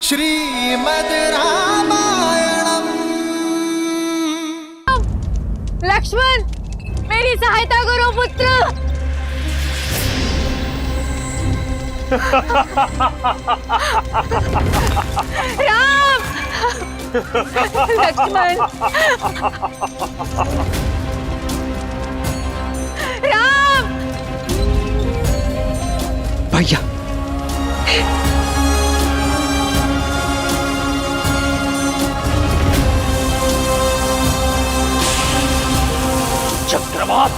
श्रीमद् रामायणम। लक्ष्मण, मेरी सहायता करो पुत्र। राम, लक्ष्मण, राम। भैया, चक्रवात,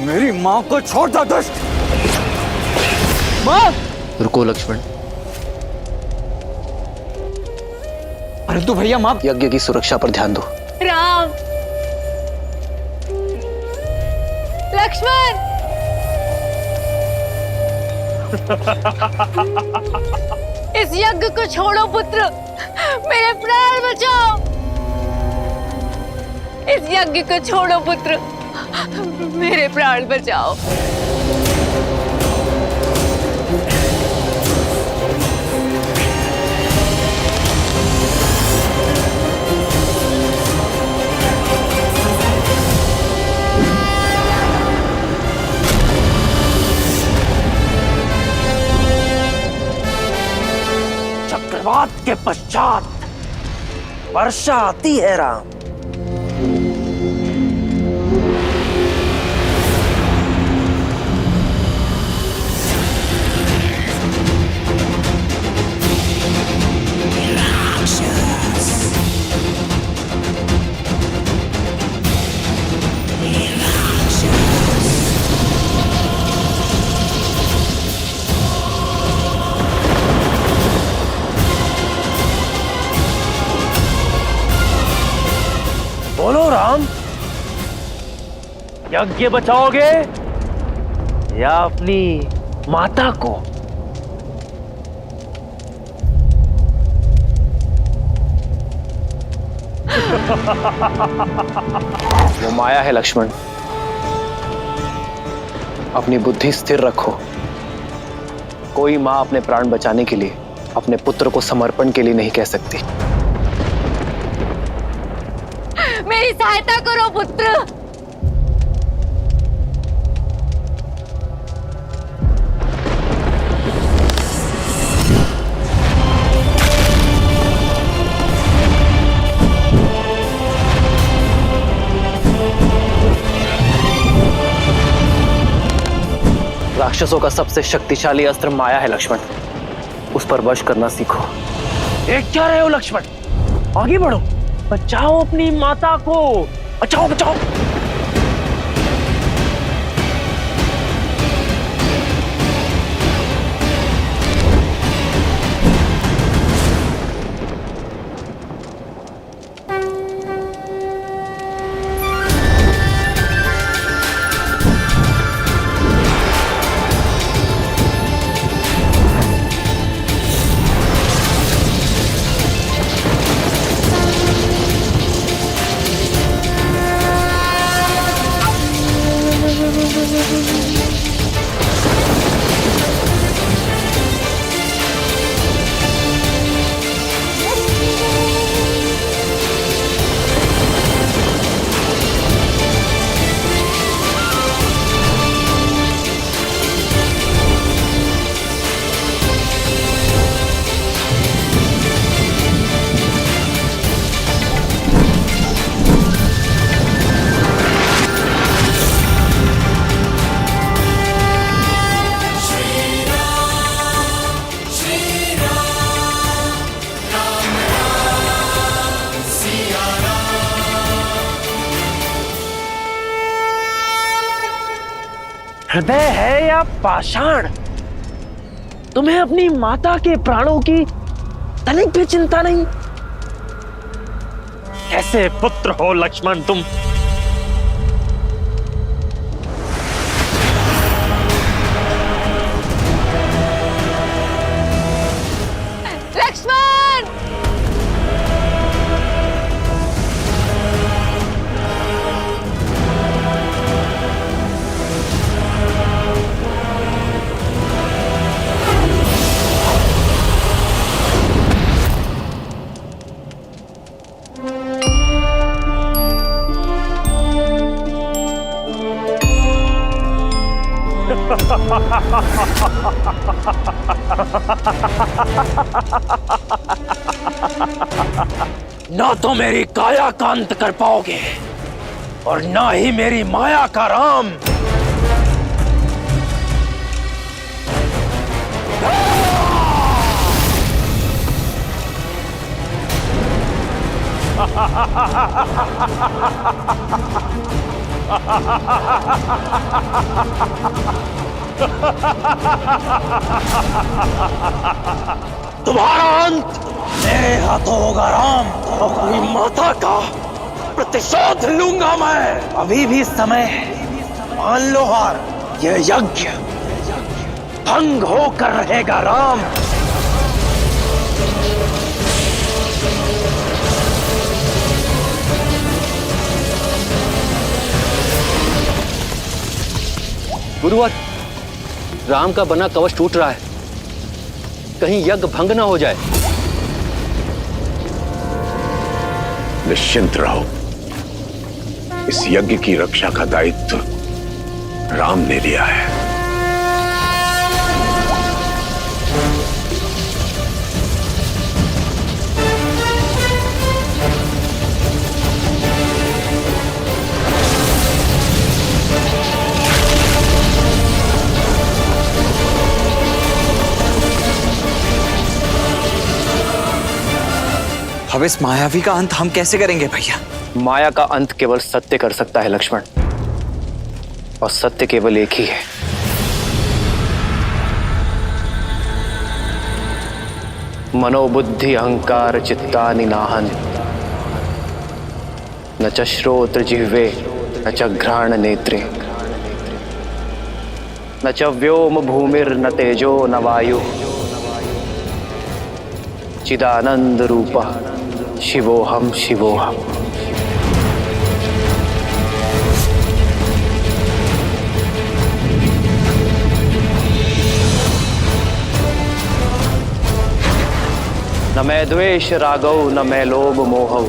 मेरी माँ को छोड़ दो दुष्ट। माँ, रुको लक्ष्मण, परंतु भैया माँ, यज्ञ की सुरक्षा पर ध्यान दो। राम, लक्ष्मण। इस यज्ञ को छोड़ो पुत्र, मेरे प्राण बचाओ। इस यज्ञ को छोड़ो पुत्र, मेरे प्राण बचाओ। चक्रवात के पश्चात वर्षा आती है राम। बोलो राम, यज्ञ बचाओगे या अपनी माता को? वो माया है लक्ष्मण, अपनी बुद्धि स्थिर रखो। कोई मां अपने प्राण बचाने के लिए अपने पुत्र को समर्पण के लिए नहीं कह सकती। मेरी सहायता करो पुत्र। राक्षसों का सबसे शक्तिशाली अस्त्र माया है लक्ष्मण, उस पर वश करना सीखो। देख क्या रहे हो लक्ष्मण, आगे बढ़ो, बचाओ अपनी माता को, बचाओ बचाओ। हृदय है या पाषाण, तुम्हें अपनी माता के प्राणों की तनिक भी चिंता नहीं? कैसे पुत्र हो लक्ष्मण तुम? लक्ष्मण, ना तो मेरी काया का अंत कर पाओगे और ना ही मेरी माया का राम। तुम्हारा अंत मेरे हाथों होगा राम, और अपनी माता का प्रतिशोध लूंगा मैं। अभी भी समय है, मान लो हार। यह यज्ञ भंग होकर रहेगा राम। गुरुवर, राम का बना कवच टूट रहा है, कहीं यज्ञ भंग ना हो जाए। निश्चिंत रहो, इस यज्ञ की रक्षा का दायित्व राम ने लिया है। अब इस मायावी का अंत हम कैसे करेंगे भैया? माया का अंत केवल सत्य कर सकता है लक्ष्मण, और सत्य केवल एक ही है। मनोबुद्धि अहंकार चित्तानि नाहन्, न च श्रोत्र जिह्वे न च घ्राण नेत्रे, न च व्योम भूमिर्न तेजो न वायु, चिदानंद रूपः शिवोहम शिवोहम। न मैं द्वेष रागौ न मैं लोभ मोहौ,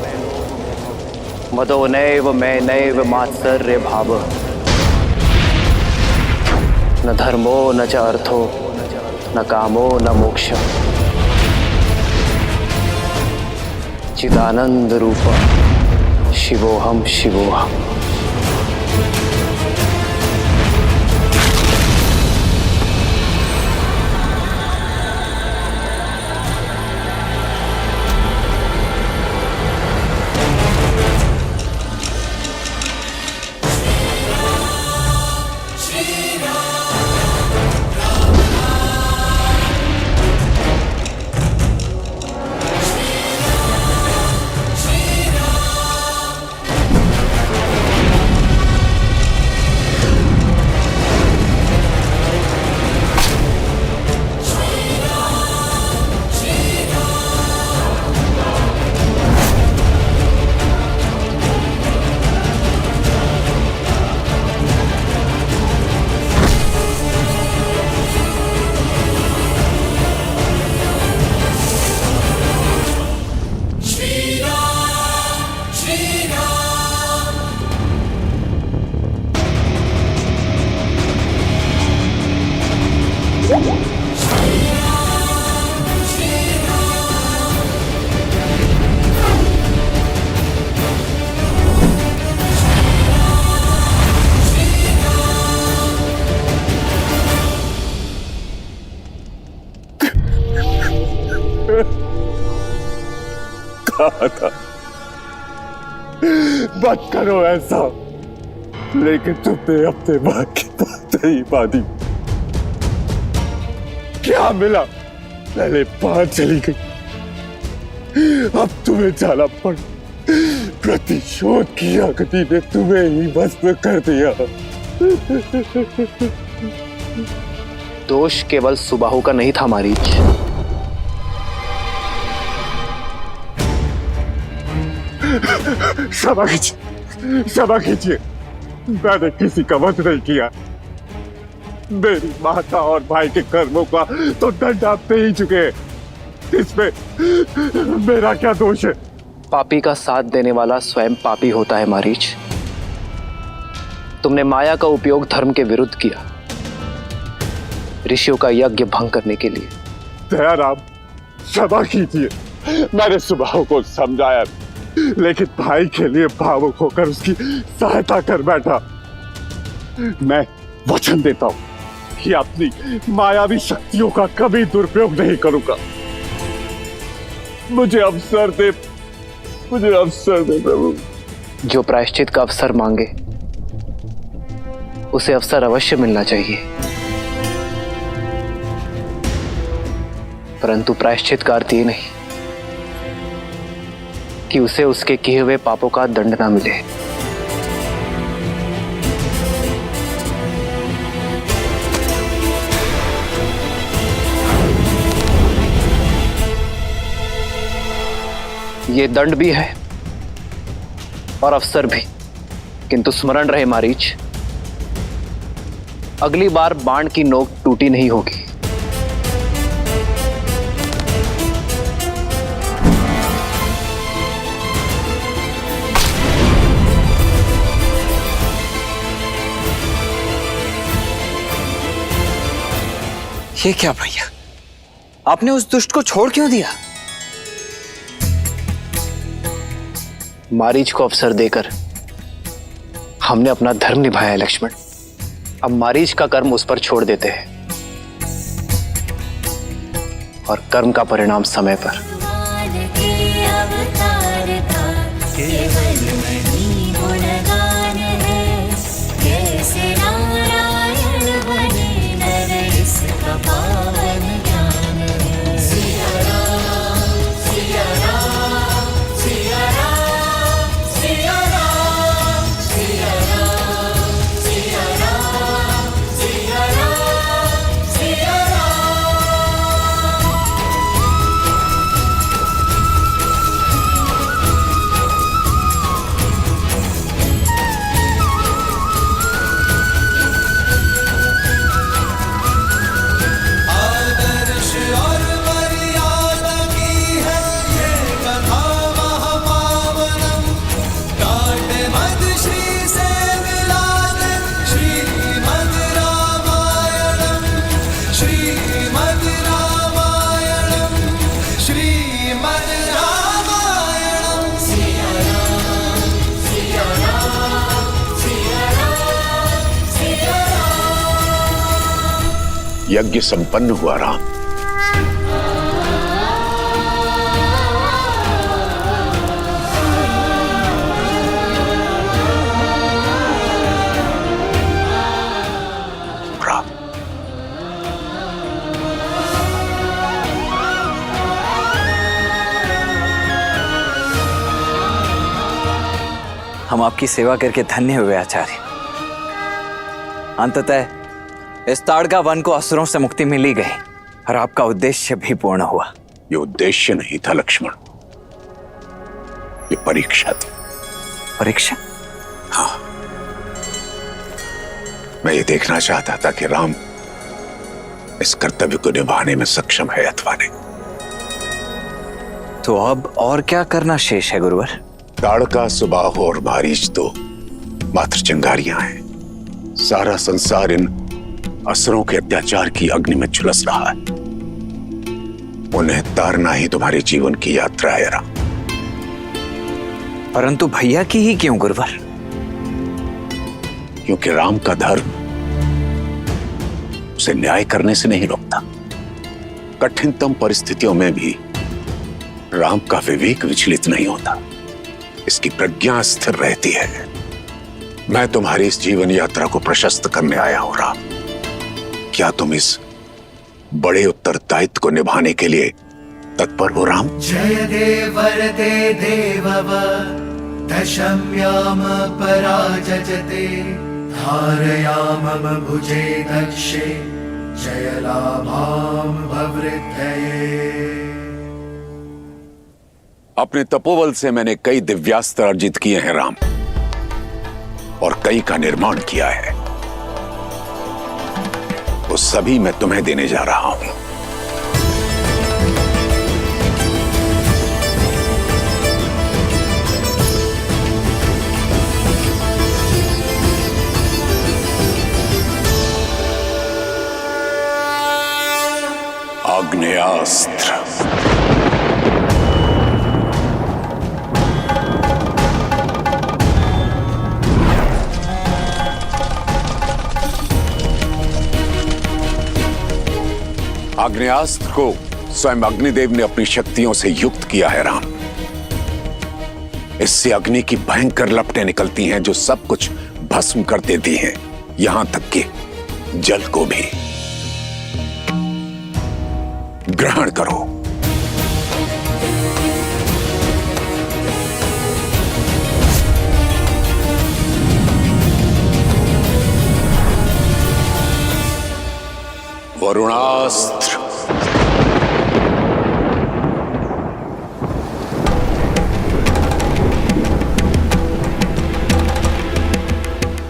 मदो नैव मैं नैव मात्सर्य भाव, न धर्मो न च अर्थो न कामो न मोक्ष, चिदानंद रूप शिवोहम शिवोहम। कहा था मत करो ऐसा, लेकिन तुमने अपने मां की बात नहीं मानी। क्या मिला? पहले बाहर चली गई, अब तुम्हें जाना पड़। प्रतिशोध की अग्नि ने तुम्हें ही भस्म कर दिया। दोष केवल सुबाहु का नहीं था मारीच, क्षमा कीजिए, क्षमा कीजिए, मैंने किसी का वध नहीं किया। मेरी माता और भाई के कर्मों का तो दंड आप दे ही चुके हैं, इसमें मेरा क्या दोष है? पापी का साथ देने वाला स्वयं पापी होता है मारीच। तुमने माया का उपयोग धर्म के विरुद्ध किया, ऋषियों का यज्ञ भंग करने के लिए। दयाराम, क्षमा कीजिए, मैंने सुबाहु को समझाया, लेकिन भाई के लिए भावुक होकर उसकी सहायता कर बैठा। मैं वचन देता हूं कि अपनी मायावी शक्तियों का कभी दुरुपयोग नहीं करूंगा। मुझे अवसर दे प्रभु। जो प्रायश्चित का अवसर मांगे उसे अवसर अवश्य मिलना चाहिए, परंतु प्रायश्चित का अर्थ ये नहीं कि उसे उसके किए हुए पापों का दंड ना मिले। ये दंड भी है और अवसर भी, किंतु स्मरण रहे मारीच, अगली बार बाण की नोक टूटी नहीं होगी। ये क्या भैया, आपने उस दुष्ट को छोड़ क्यों दिया? मारीच को अवसर देकर हमने अपना धर्म निभाया है लक्ष्मण। अब मारीच का कर्म उस पर छोड़ देते हैं और कर्म का परिणाम समय पर। यज्ञ संपन्न हुआ राम। हम आपकी सेवा करके धन्य हुए आचार्य। अंततः इस ताड़का वन को असुरों से मुक्ति मिली गई और आपका उद्देश्य भी पूर्ण हुआ। ये उद्देश्य नहीं था लक्ष्मण, ये परीक्षा थी। परीक्षा? हाँ, मैं ये देखना चाहता था कि राम इस कर्तव्य को निभाने में सक्षम है अथवा नहीं। तो अब और क्या करना शेष है गुरुवर? ताड़का, सुबाहु और मारीच तो मात्र चिंगारियां हैं। सारा संसार इन असुरों के अत्याचार की अग्नि में झुलस रहा है। उन्हें तारना ही तुम्हारे जीवन की यात्रा है राम। परंतु भैया की ही क्यों गुरुवर? क्योंकि राम का धर्म उसे न्याय करने से नहीं रोकता। कठिनतम परिस्थितियों में भी राम का विवेक विचलित नहीं होता, इसकी प्रज्ञा स्थिर रहती है। मैं तुम्हारी इस जीवन यात्रा को प्रशस्त करने आया हूं राम। क्या तुम इस बड़े उत्तरदायित्व को निभाने के लिए तत्पर हो राम? जय देव वरदे देवव दशम्याम पराजजते धारयामम भुजे दक्षे जय लाभाम भवृद्धये। अपने तपोबल से मैंने कई दिव्यास्त्र अर्जित किए हैं राम, और कई का निर्माण किया है। वो सभी मैं तुम्हें देने जा रहा हूं। आग्नेयास्त्र। आग्नेयास्त्र को स्वयं अग्निदेव ने अपनी शक्तियों से युक्त किया है राम। इससे अग्नि की भयंकर लपटें निकलती हैं जो सब कुछ भस्म कर देती हैं, यहां तक कि जल को भी। ग्रहण करो। वरुणास्त्र।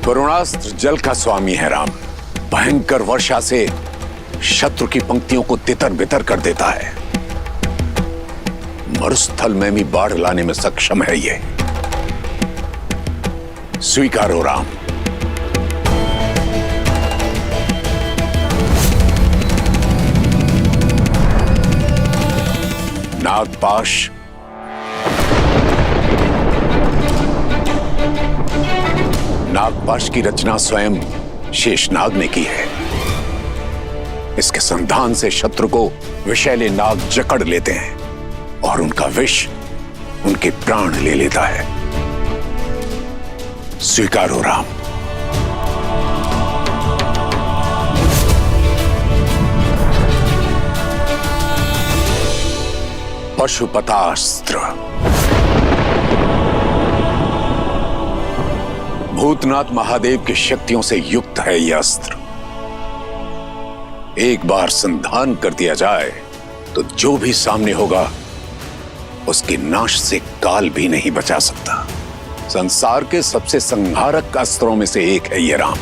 वरुणास्त्र जल का स्वामी है राम। भयंकर वर्षा से शत्रु की पंक्तियों को तितर बितर कर देता है। मरुस्थल में भी बाढ़ लाने में सक्षम है ये। स्वीकारो राम। नागपाश। नागपाश की रचना स्वयं शेषनाग ने की है। इसके संधान से शत्रु को विषैले नाग जकड़ लेते हैं और उनका विष उनके प्राण ले लेता है। स्वीकारो राम। पशुपतास्त्र। भूतनाथ महादेव की शक्तियों से युक्त है यह अस्त्र। एक बार संधान कर दिया जाए तो जो भी सामने होगा उसके नाश से काल भी नहीं बचा सकता। संसार के सबसे संहारक अस्त्रों में से एक है यह राम।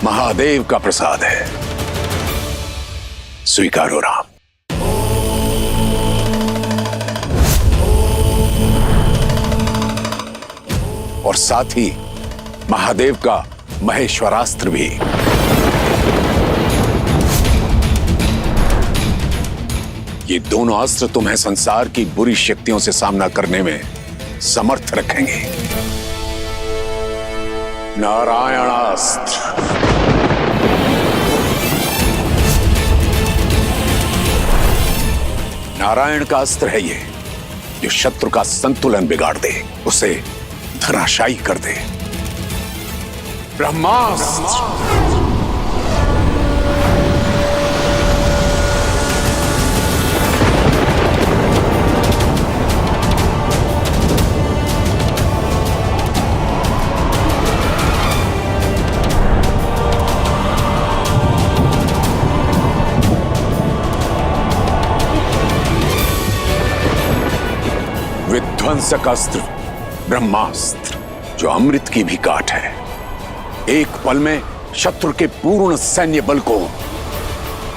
महादेव का प्रसाद है। स्वीकारो राम। और साथ ही महादेव का महेश्वरास्त्र भी। ये दोनों अस्त्र तुम्हें संसार की बुरी शक्तियों से सामना करने में समर्थ रखेंगे। नारायणास्त्र। नारायण का अस्त्र है ये, जो शत्रु का संतुलन बिगाड़ दे, उसे धराशायी कर दे। ब्रह्मास्त्र। विध्वंसक अस्त्र ब्रह्मास्त्र, जो अमृत की भी काट है। एक पल में शत्रु के पूर्ण सैन्य बल को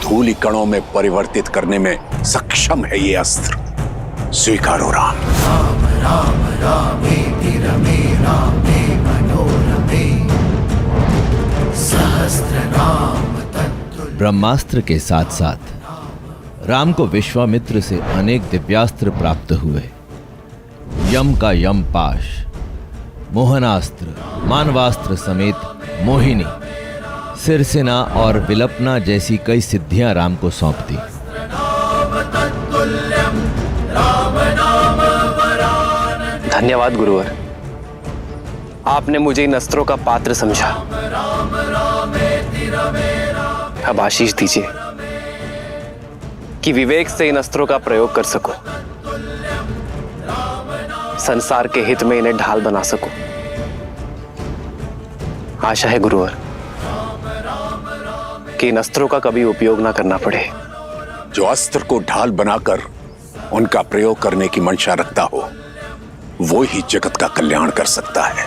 धूलि कणों में परिवर्तित करने में सक्षम है ये अस्त्र। स्वीकारो राम। राम राम रामेति रमे रामे मनोरमे सहस्रनाम तत्तुल्यम्। ब्रह्मास्त्र के साथ साथ राम को विश्वामित्र से अनेक दिव्यास्त्र प्राप्त हुए। यम का यम पाश, मोहनास्त्र, मानवास्त्र समेत मोहिनी, सिरसेना और विलपना जैसी कई सिद्धियां राम को सौंप दी। धन्यवाद गुरुवर, आपने मुझे इन अस्त्रों का पात्र समझा। अब आशीष दीजिए कि विवेक से इन अस्त्रों का प्रयोग कर सकूं, संसार के हित में इन्हें ढाल बना सकूं। आशा है गुरुवर कि इन अस्त्रों का कभी उपयोग ना करना पड़े। जो अस्त्र को ढाल बनाकर उनका प्रयोग करने की मंशा रखता हो, वो ही जगत का कल्याण कर सकता है।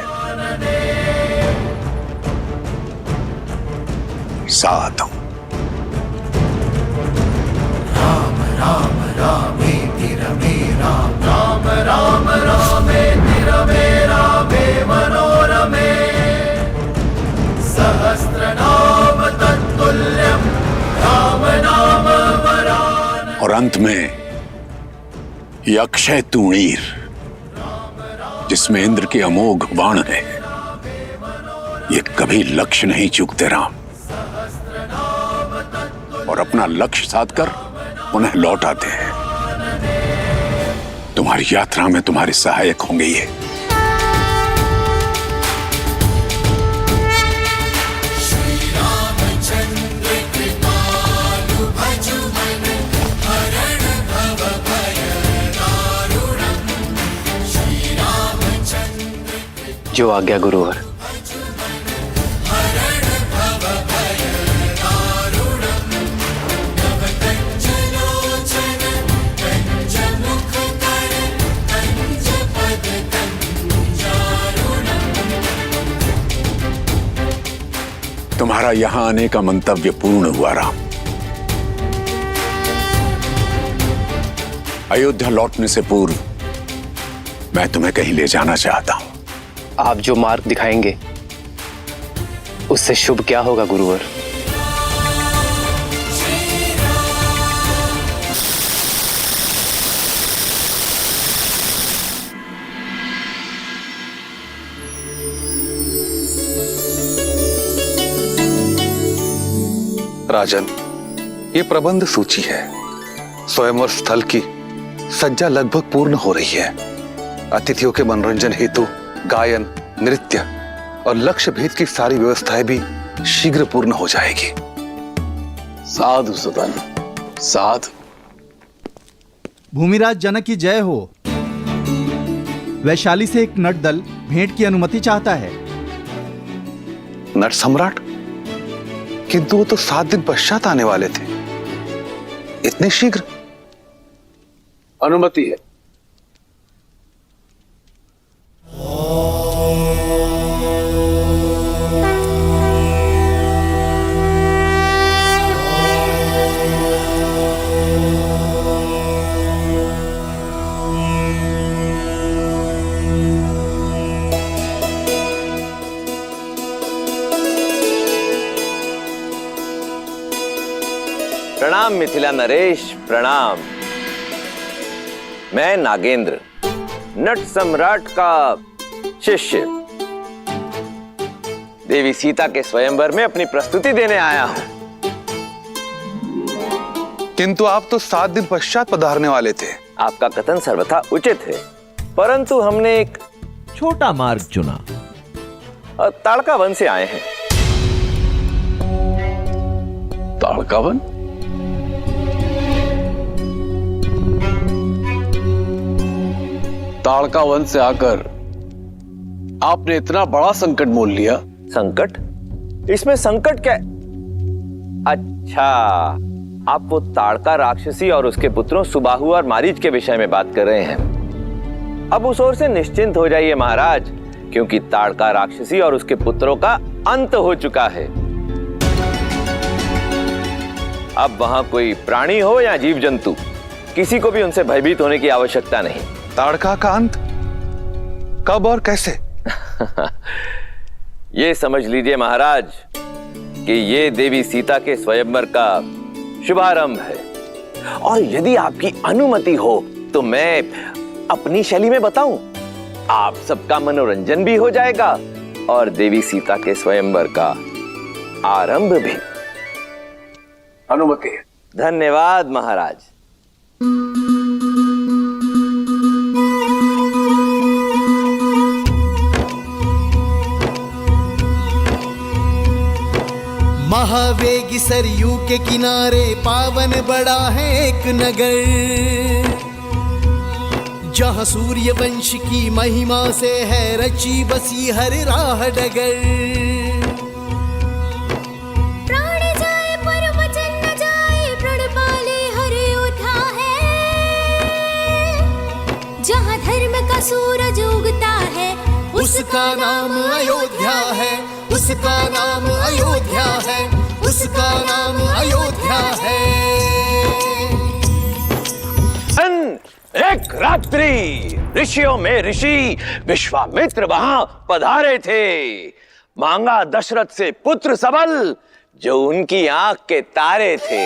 साधु। राम राम रामेति रमे राम राम राम रामेति रमे रामे मनोरमे सहस्रनाम तत्तुल्यम् राम नाम वरा। अंत में ये अक्षय तूणीर, जिसमें इंद्र के अमोघ बाण है, ये कभी लक्ष्य नहीं चूकते राम, और अपना लक्ष्य साधकर पुनः लौट आते हैं। तुम्हारी यात्रा में तुम्हारे सहायक होंगे ये। जो आज्ञा गुरुवर। तुम्हारा यहां आने का मंतव्य पूर्ण हुआ राम। अयोध्या लौटने से पूर्व मैं तुम्हें कहीं ले जाना चाहता हूं। आप जो मार्ग दिखाएंगे उससे शुभ क्या होगा गुरुवर? राजन, ये प्रबंध सूची है। स्वयंवर स्थल की सज्जा लगभग पूर्ण हो रही है। अतिथियों के मनोरंजन हेतु गायन, नृत्य और लक्ष्य भेद की सारी व्यवस्थाएं भी शीघ्र पूर्ण हो जाएगी। साधु सुतन, साधु। भूमिराज जनक की जय हो। वैशाली से एक नट दल भेंट की अनुमति चाहता है। नट सम्राट? किंतु वो तो 7 दिन पश्चात आने वाले थे। इतने शीघ्र? अनुमति है। प्रणाम मिथिला नरेश, प्रणाम। मैं नागेंद्र, नट सम्राट का शिष्य, देवी सीता के स्वयंवर में अपनी प्रस्तुति देने आया हूं। किंतु आप तो 7 दिन पश्चात पधारने वाले थे। आपका कथन सर्वथा उचित है, परंतु हमने एक छोटा मार्ग चुना। ताड़का वन से आए हैं। ताड़का वन? ताड़का वन से आकर आपने इतना बड़ा संकट मोल लिया। संकट? इसमें संकट क्या? अच्छा, आप वो ताड़का राक्षसी और उसके पुत्रों सुबाहु और मारीच के विषय में बात कर रहे हैं। अब उस ओर से निश्चिंत हो जाइए महाराज, क्योंकि ताड़का राक्षसी और उसके पुत्रों का अंत हो चुका है। अब वहां कोई प्राणी हो या जीव जंतु, किसी को भी उनसे भयभीत होने की आवश्यकता नहीं। ताड़का का अंत कब और कैसे? ये समझ लीजिए महाराज कि ये देवी सीता के स्वयंवर का शुभारंभ है, और यदि आपकी अनुमति हो तो मैं अपनी शैली में बताऊं। आप सबका मनोरंजन भी हो जाएगा और देवी सीता के स्वयंवर का आरंभ भी। अनुमति है। धन्यवाद महाराज। महावेगी सरयू के किनारे पावन बड़ा है एक नगर, जहाँ सूर्य वंश की महिमा से है रची बसी हर राह डगर। प्राण जाए पर वचन न जाए, प्रण पाले हर योद्धा है। जहाँ धर्म का सूरज उगता है, उसका नाम अयोध्या है, उसका नाम अयोध्या है, उसका नाम अयोध्या है। एक रात्रि ऋषियों में ऋषि विश्वामित्र वहां पधारे थे। मांगा दशरथ से पुत्र सबल, जो उनकी आंख के तारे थे।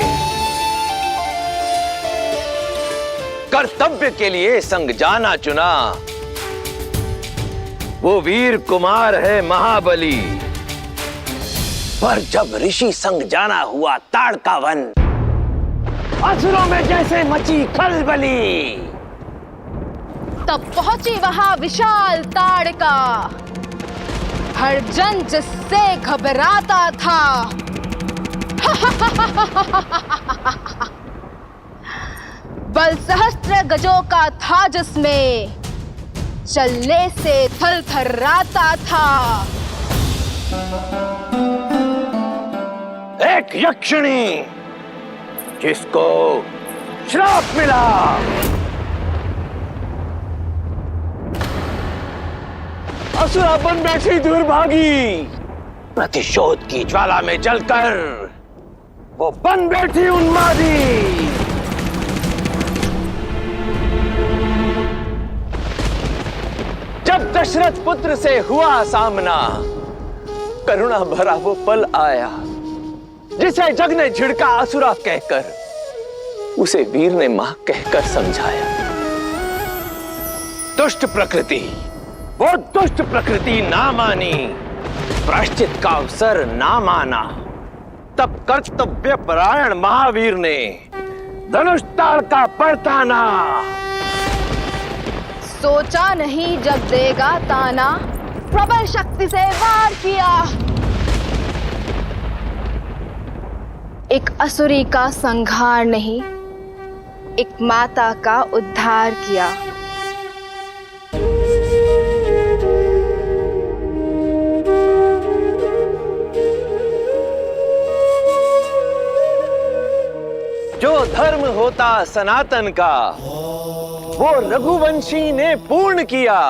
कर्तव्य के लिए संग जाना चुना। वो वीर कुमार है महाबली। पर जब ऋषि संग जाना हुआ ताड़का वन, असुरों में जैसे मची खलबली। तब पहुंची वहां विशाल ताड़का, हर जन जिससे घबराता था। बल सहस्त्र गजों का था जिसमें, चलने से थल थर्राता था। एक यक्षिणी जिसको श्राप मिला, असुरा बन बैठी दुर्भागी। प्रतिशोध की ज्वाला में जलकर वो बन बैठी उन्मादी। जब दशरथ पुत्र से हुआ सामना, करुणा भरा वो पल आया, जिसे जग ने झिड़का असुरा कहकर, उसे वीर ने मां कहकर समझाया। दुष्ट प्रकृति, वो दुष्ट प्रकृति ना मानी, प्रायश्चित का अवसर ना माना। तब कर्तव्य परायण महावीर ने धनुष ताड़का बरताना। सोचा नहीं जग देगा ताना, प्रबल शक्ति से वार किया। एक असुरी का संहार नहीं, एक माता का उद्धार किया। जो धर्म होता सनातन का, वो रघुवंशी ने पूर्ण किया।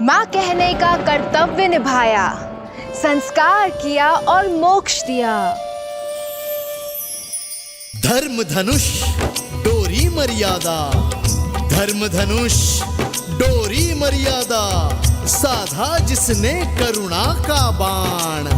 माँ कहने का कर्तव्य निभाया, संस्कार किया और मोक्ष दिया। धर्म धनुष डोरी मर्यादा, धर्म धनुष डोरी मर्यादा, साधा जिसने करुणा का बाण।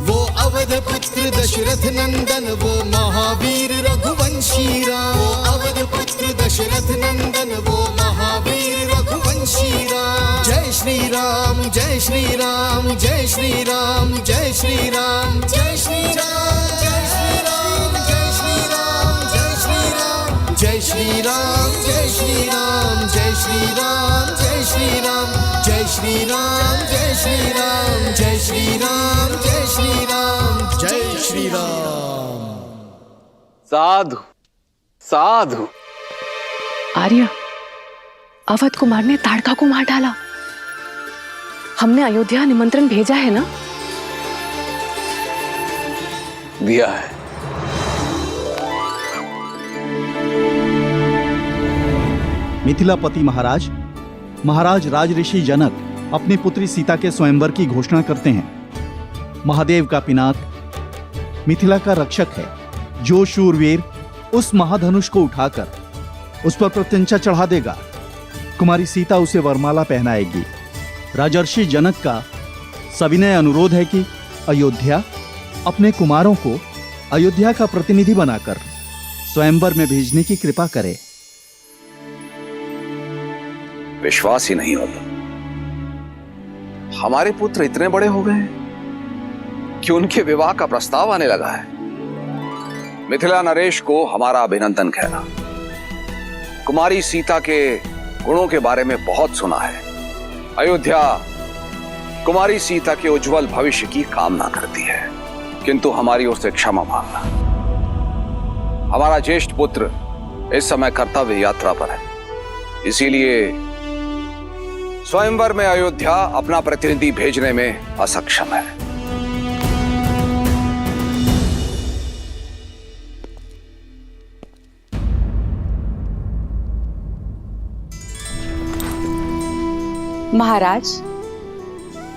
वो अवध पुत्र दशरथ नंदन, वो महावीर रघुवंशी राम। वो अवध पुत्र दशरथ नंदन, वो महावीर रघुवंशी राम। जय श्री राम, जय श्री राम, जय श्री राम, जय श्री राम, जय श्री राम, जय श्री राम, जय श्री राम, जय श्री राम, जय श्री राम, जय श्री राम, जय श्री राम, जय श्री राम, जय श्री राम, जय श्री राम, जय श्री राम, जय श्री राम, जय श्री राम। साधु साधु। आर्य, अवध कुमार ने ताड़का को मार डाला। हमने अयोध्या निमंत्रण भेजा है ना? दिया है। मिथिलापति महाराज, महाराज राजऋषि जनक अपनी पुत्री सीता के स्वयंवर की घोषणा करते हैं। महादेव का पिनाक मिथिला का रक्षक है। जो शूरवीर उस महाधनुष को उठाकर उस पर प्रत्यंचा चढ़ा देगा, कुमारी सीता उसे वरमाला पहनाएगी। राजर्षि जनक का सविनय अनुरोध है कि अयोध्या अपने कुमारों को अयोध्या का प्रतिनिधि बनाकर स्वयंवर में भेजने की कृपा करे। विश्वास ही नहीं होता, हमारे पुत्र इतने बड़े हो गए हैं कि उनके विवाह का प्रस्ताव आने लगा है। मिथिला नरेश को हमारा अभिनंदन कहना। कुमारी सीता के गुणों के बारे में बहुत सुना है। अयोध्या कुमारी सीता के उज्जवल भविष्य की कामना करती है, किंतु हमारी ओर से क्षमा मांगना। हमारा ज्येष्ठ पुत्र इस समय कर्तव्य यात्रा पर है, इसीलिए स्वयंवर में अयोध्या अपना प्रतिनिधि भेजने में असक्षम है। महाराज,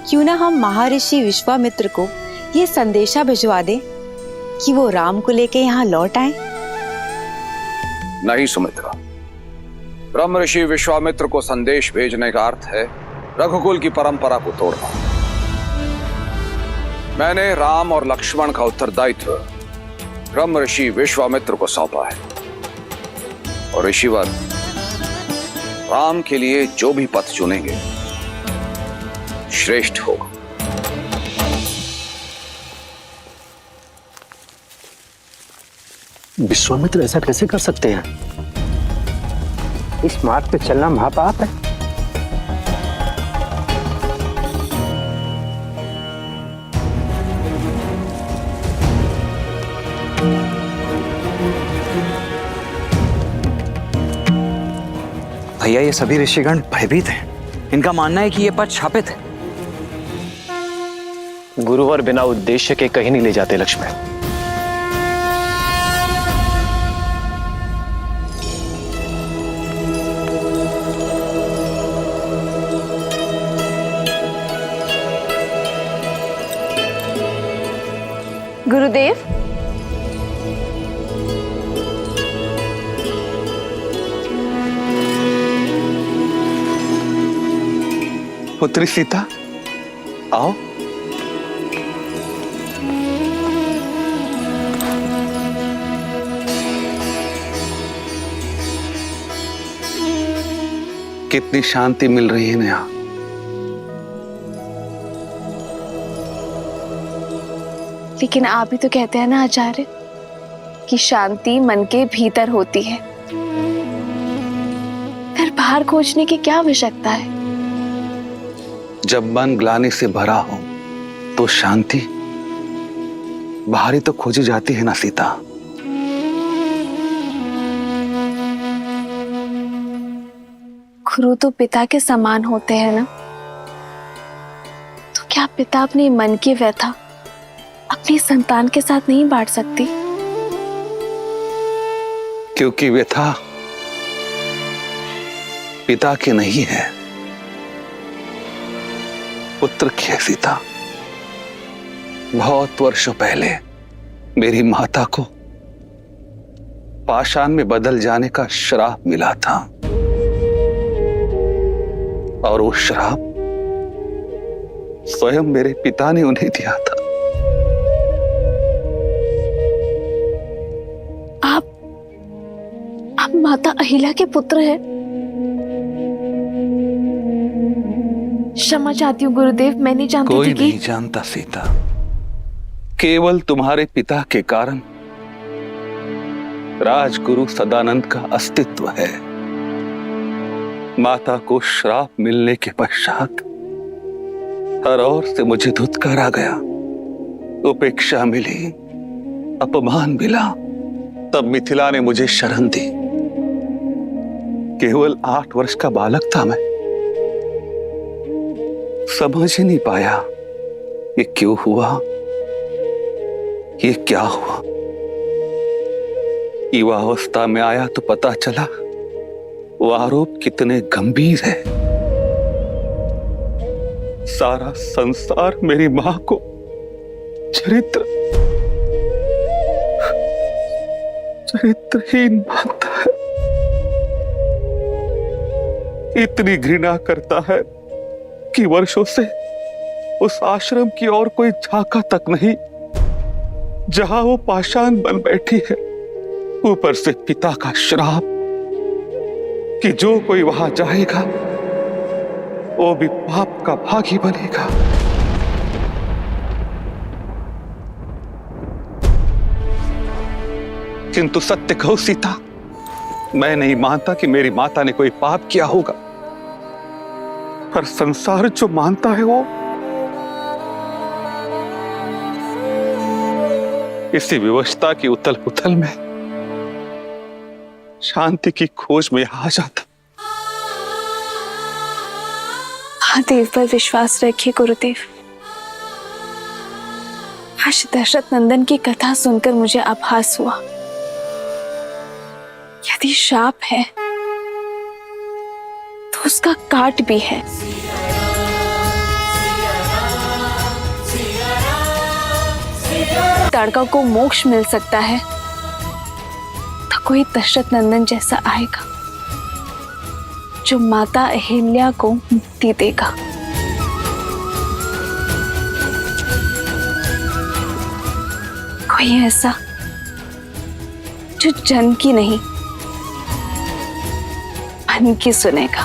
क्यों ना हम महर्षि विश्वामित्र को ये संदेशा भिजवा दें कि वो राम को लेके यहाँ लौट आए। नहीं सुमित्रा, ब्रह्म ऋषि विश्वामित्र को संदेश भेजने का अर्थ है रघुकुल की परंपरा को तोड़ना। मैंने राम और लक्ष्मण का उत्तरदायित्व ब्रह्म ऋषि विश्वामित्र को सौंपा है। और ऋषिवर राम के लिए जो भी पथ चुनेंगे श्रेष्ठ होगा। विश्वामित्र ऐसा कैसे कर सकते हैं? इस मार्ग पे चलना महापाप है। भैया, ये सभी ऋषिगण भयभीत हैं। इनका मानना है कि ये पथ शापित है। गुरुवर बिना उद्देश्य के कहीं नहीं ले जाते लक्ष्मण। गुरुदेव, पुत्री सीता, आओ। कितनी शांति मिल रही है यहाँ। लेकिन आप ही तो कहते हैं ना आचार्य कि शांति मन के भीतर होती है, फिर बाहर खोजने की क्या आवश्यकता है? जब मन ग्लानि से भरा हो तो शांति बाहर ही तो खोजी जाती है ना सीता। गुरु तो पिता के समान होते हैं ना, तो क्या पिता अपने मन की व्यथा अपनी संतान के साथ नहीं बांट सकती? क्योंकि व्यथा पिता की नहीं है, पुत्र की है सीता। बहुत वर्षों पहले मेरी माता को पाषाण में बदल जाने का श्राप मिला था, और वो श्राप स्वयं मेरे पिता ने उन्हें दिया था। आप माता अहिल्या के पुत्र हैं? क्षमा चाहती हूँ गुरुदेव, मैं नहीं जानती कोई थी कि... नहीं जानता सीता, केवल तुम्हारे पिता के कारण राजगुरु सदानंद का अस्तित्व है। माता को श्राप मिलने के पश्चात हर ओर से मुझे धुतकारा गया, उपेक्षा मिली, अपमान मिला। तब मिथिला ने मुझे शरण दी। केवल 8 वर्ष का बालक था मैं, समझ ही नहीं पाया ये क्यों हुआ, ये क्या हुआ। युवावस्था में आया तो पता चला वो आरोप कितने गंभीर है। सारा संसार मेरी मां को चरित्रहीन मानता है, इतनी घृणा करता है कि वर्षों से उस आश्रम की और कोई झांका तक नहीं जहां वो पाषाण बन बैठी है। ऊपर से पिता का श्राप कि जो कोई वहां जाएगा वो भी पाप का भागी बनेगा। किंतु सत्य कहो सीता, मैं नहीं मानता कि मेरी माता ने कोई पाप किया होगा, पर संसार जो मानता है वो इसी विवशता की उथल पुथल में शांति की खोज में आ जाता। महादेव पर विश्वास रखिए गुरुदेव। आज दशरथ नंदन की कथा सुनकर मुझे आभास हुआ, यदि शाप है तो उसका काट भी है। ताड़का को मोक्ष मिल सकता है तो कोई दशरथ नंदन जैसा आएगा जो माता अहिल्या को मुक्ति देगा। कोई ऐसा जो जन्म की नहीं बन के सुनेगा।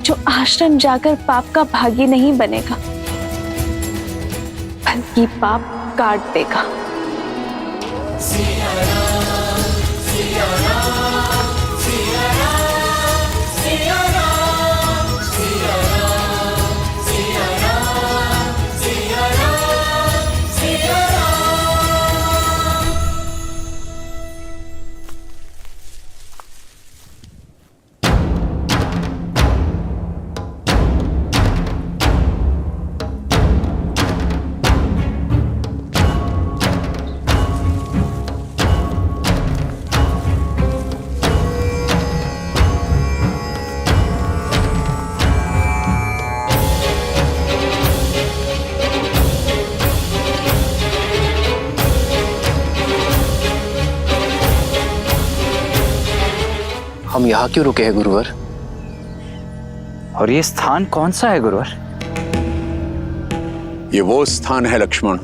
जो आश्रम जाकर पाप का भागी नहीं बनेगा, बल्कि पाप काट देगा। हम यहाँ क्यों रुके हैं गुरुवर? और ये स्थान कौन सा है गुरुवर? ये वो स्थान है लक्ष्मण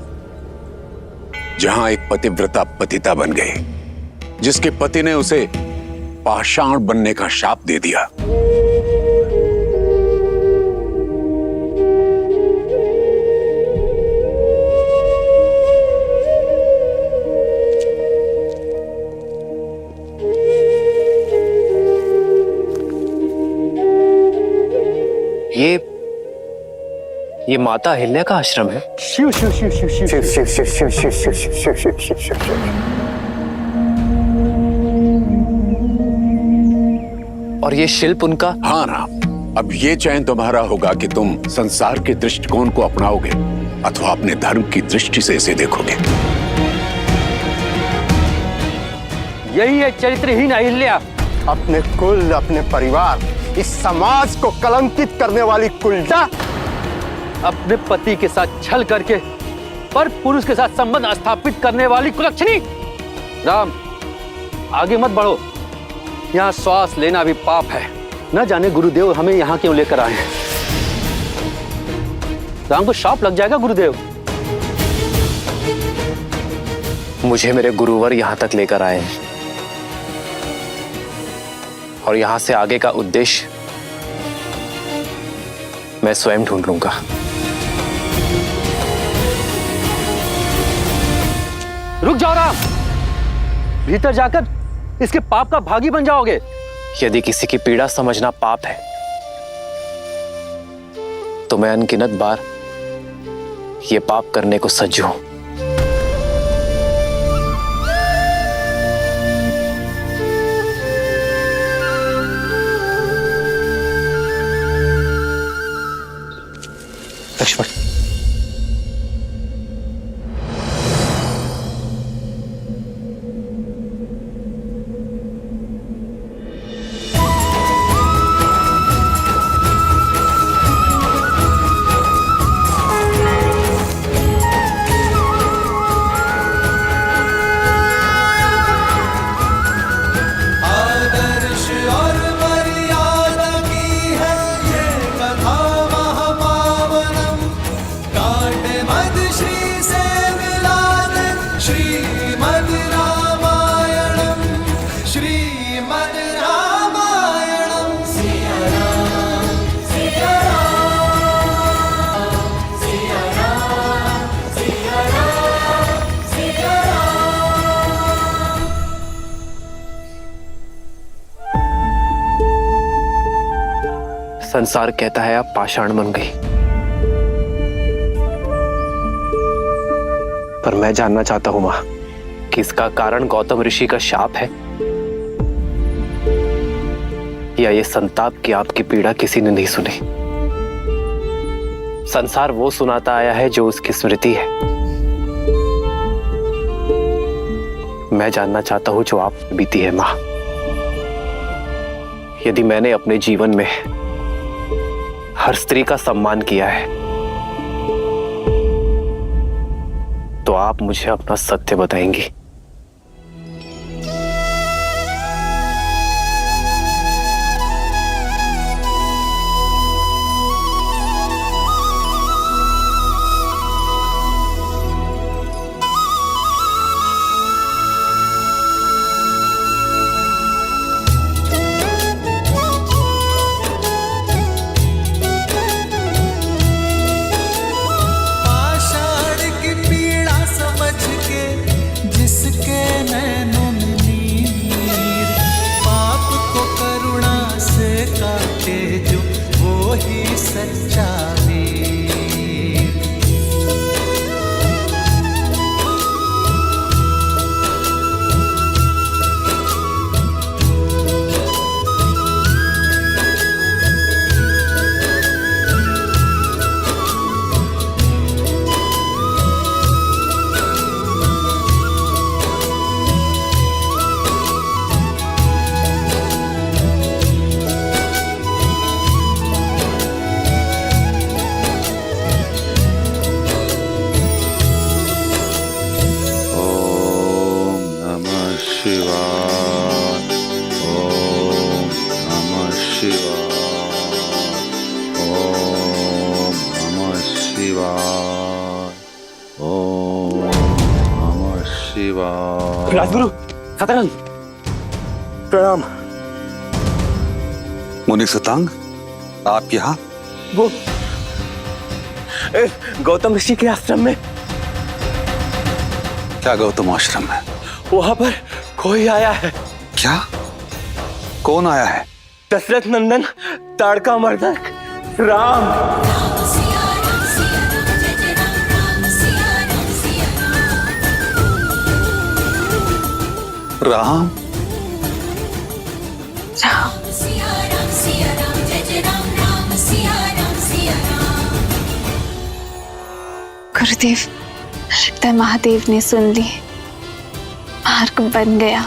जहां एक पतिव्रता पतिता बन गई, जिसके पति ने उसे पाषाण बनने का शाप दे दिया। ये माता अहिल्या का आश्रम है। शिव शिव शिव शिव शिव शिव शिव शिव शिव शिव शिव शिव शिव शिव शिव शिव। और ये शिल्प उनका? हाँ राम, अब ये चयन तुम्हारा होगा कि तुम संसार के दृष्टिकोण को अपनाओगे अथवा अपने धर्म की दृष्टि से इसे देखोगे। यही है चरित्रहीन अहिल्या। अपने कुल, अपने परिवार, इस समाज को कलंकित करने वाली कुलटा। अपने पति के साथ छल करके पर पुरुष के साथ संबंध स्थापित करने वाली कुलक्षणी। राम, आगे मत बढ़ो, यहाँ श्वास लेना भी पाप है। न जाने गुरुदेव हमें यहाँ क्यों लेकर आए हैं। राम को शाप लग जाएगा गुरुदेव। मुझे मेरे गुरुवर यहाँ तक लेकर आए हैं और यहाँ से आगे का उद्देश्य मैं स्वयं ढूंढ लूंगा। रुक जाओ राम, भीतर जाकर इसके पाप का भागी बन जाओगे। यदि किसी की पीड़ा समझना पाप है तो मैं अनगिनत बार ये पाप करने को सज्ज हूं। लक्ष्मण, संसार कहता है आप पाषाण बन गई, पर मैं जानना चाहता हूं मां कि इसका कारण गौतम ऋषि का शाप है या ये संताप की आपकी पीड़ा किसी ने नहीं सुनी। संसार वो सुनाता आया है जो उसकी स्मृति है। मैं जानना चाहता हूं जो आप बीती है मां। यदि मैंने अपने जीवन में हर स्त्री का सम्मान किया है तो आप मुझे अपना सत्य बताएंगी। जिसके नैनों में नीर, पाप को करुणा से काटे जो वो ही सच्चा वीर। राजगुरु सतरंग प्रणाम। मुनि सतांग, आप यहाँ? वो गौतम ऋषि के आश्रम में। क्या गौतम आश्रम में? वहां पर कोई आया है। क्या? कौन आया है? दशरथ नंदन ताड़का मर्दक राम। राम? गुरुदेव, लगता है महादेव ने सुन ली, मार्ग बन गया।